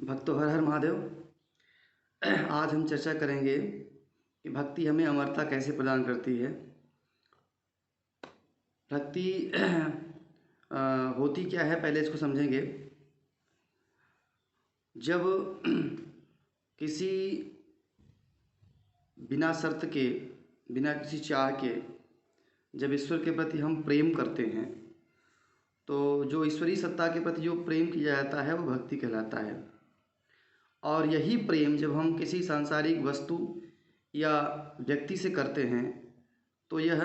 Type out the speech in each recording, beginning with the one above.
भक्तों हर हर महादेव। आज हम चर्चा करेंगे कि भक्ति हमें अमरता कैसे प्रदान करती है। भक्ति होती क्या है, पहले इसको समझेंगे। जब किसी बिना शर्त के, बिना किसी चाह के जब ईश्वर के प्रति हम प्रेम करते हैं, तो जो ईश्वरीय सत्ता के प्रति जो प्रेम किया जाता है वो भक्ति कहलाता है। और यही प्रेम जब हम किसी सांसारिक वस्तु या व्यक्ति से करते हैं तो यह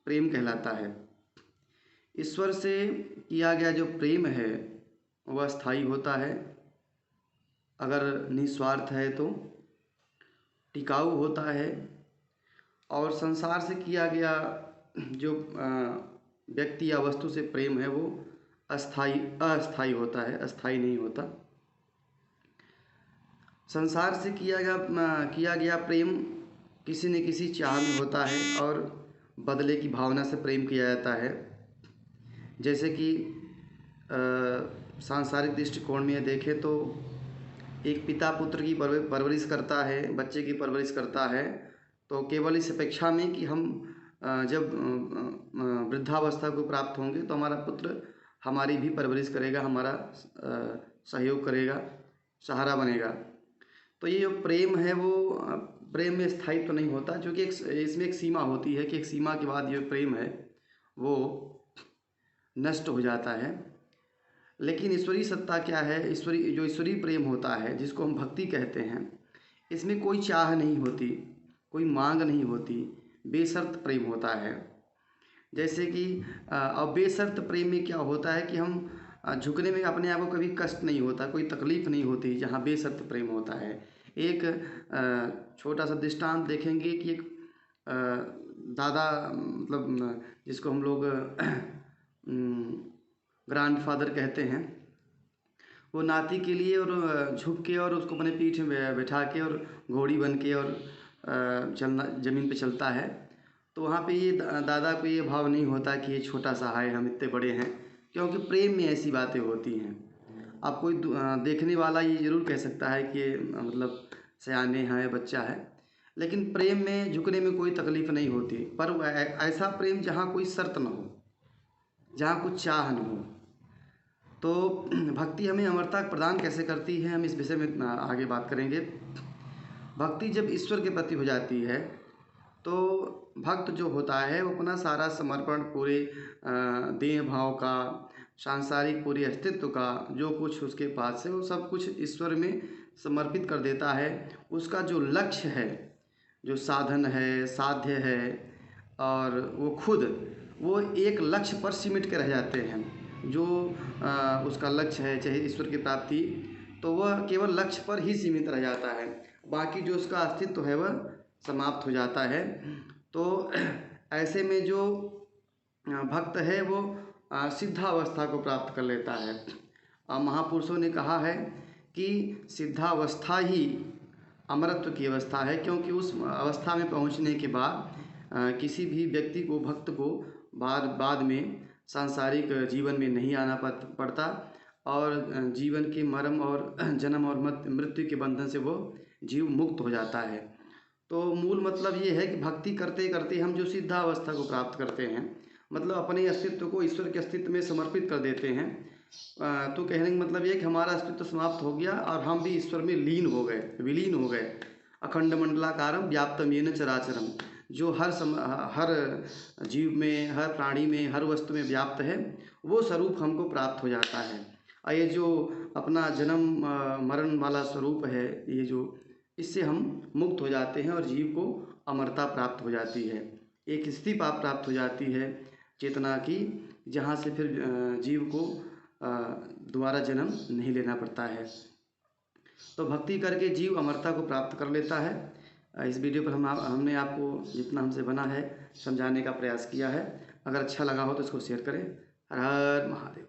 प्रेम कहलाता है। ईश्वर से किया गया जो प्रेम है वह स्थायी होता है, अगर निस्वार्थ है तो टिकाऊ होता है। और संसार से किया गया जो व्यक्ति या वस्तु से प्रेम है वो अस्थायी होता है, अस्थायी नहीं होता। संसार से किया गया प्रेम किसी न किसी चाह में होता है और बदले की भावना से प्रेम किया जाता है। जैसे कि सांसारिक दृष्टिकोण में देखें तो एक पिता पुत्र की परवरिश करता है, बच्चे की परवरिश करता है, तो केवल इस अपेक्षा में कि हम जब वृद्धावस्था को प्राप्त होंगे तो हमारा पुत्र हमारी भी परवरिश करेगा, हमारा सहयोग करेगा, सहारा बनेगा। तो ये जो प्रेम है वो प्रेम में स्थायित्व तो नहीं होता, क्योंकि इसमें एक सीमा होती है कि एक सीमा के बाद जो प्रेम है वो नष्ट हो जाता है। लेकिन ईश्वरीय सत्ता क्या है, ईश्वरीय प्रेम होता है जिसको हम भक्ति कहते हैं, इसमें कोई चाह नहीं होती, कोई मांग नहीं होती, बेशर्त प्रेम होता है। जैसे कि अब बेशर्त प्रेम में क्या होता है कि हम झुकने में अपने आप को कभी कष्ट नहीं होता, कोई तकलीफ़ नहीं होती, जहाँ बेशर्त प्रेम होता है। एक छोटा सा दृष्टांत देखेंगे कि एक दादा, मतलब जिसको हम लोग ग्रैंडफादर कहते हैं, वो नाती के लिए और झुक के और उसको अपने पीठ में बैठा के और घोड़ी बन के और चलना, ज़मीन पे चलता है। तो वहाँ पे ये दादा को ये भाव नहीं होता कि ये छोटा सा है, हम इतने बड़े हैं, क्योंकि प्रेम में ऐसी बातें होती हैं। अब कोई देखने वाला ये ज़रूर कह सकता है कि ये मतलब सयाने हैं, बच्चा है, लेकिन प्रेम में झुकने में कोई तकलीफ़ नहीं होती। पर ऐसा प्रेम जहाँ कोई शर्त न हो, जहाँ कुछ चाह न हो। तो भक्ति हमें अमरता प्रदान कैसे करती है, हम इस विषय में आगे बात करेंगे। भक्ति जब ईश्वर के प्रति हो जाती है तो भक्त जो होता है वो अपना सारा समर्पण, पूरे देह भाव का, सांसारिक पूरे अस्तित्व का, जो कुछ उसके पास है वो सब कुछ ईश्वर में समर्पित कर देता है। उसका जो लक्ष्य है, जो साधन है, साध्य है, और वो एक लक्ष्य पर सिमट के रह जाते हैं। जो उसका लक्ष्य है, चाहे ईश्वर की प्राप्ति, तो वह केवल लक्ष्य पर ही सीमित रह जाता है, बाकी जो उसका अस्तित्व है वह समाप्त हो जाता है। तो ऐसे में जो भक्त है वो सिद्धावस्था को प्राप्त कर लेता है। महापुरुषों ने कहा है कि सिद्धावस्था ही अमरत्व की अवस्था है, क्योंकि उस अवस्था में पहुंचने के बाद किसी भी व्यक्ति को, भक्त को बाद में सांसारिक जीवन में नहीं आना पड़ता और जीवन के मर्म और जन्म और मृत्यु के बंधन से वो जीव मुक्त हो जाता है। तो मूल मतलब ये है कि भक्ति करते करते हम जो सिद्धावस्था को प्राप्त करते हैं, मतलब अपने अस्तित्व को ईश्वर के अस्तित्व में समर्पित कर देते हैं। तो कहने का मतलब ये कि हमारा अस्तित्व समाप्त हो गया और हम भी ईश्वर में लीन हो गए, विलीन हो गए। अखंड मंडलाकारम व्याप्तम येन चराचरम, जो हर जीव में, हर प्राणी में, हर वस्तु में व्याप्त है, वो स्वरूप हमको प्राप्त हो जाता है। और ये जो अपना जन्म मरण वाला स्वरूप है, ये जो, इससे हम मुक्त हो जाते हैं और जीव को अमरता प्राप्त हो जाती है। एक स्थिति प्राप्त हो जाती है चेतना की, जहाँ से फिर जीव को दोबारा जन्म नहीं लेना पड़ता है। तो भक्ति करके जीव अमरता को प्राप्त कर लेता है। इस वीडियो पर हमने आपको जितना हमसे बना है समझाने का प्रयास किया है। अगर अच्छा लगा हो तो इसको शेयर करें। हर हर महादेव।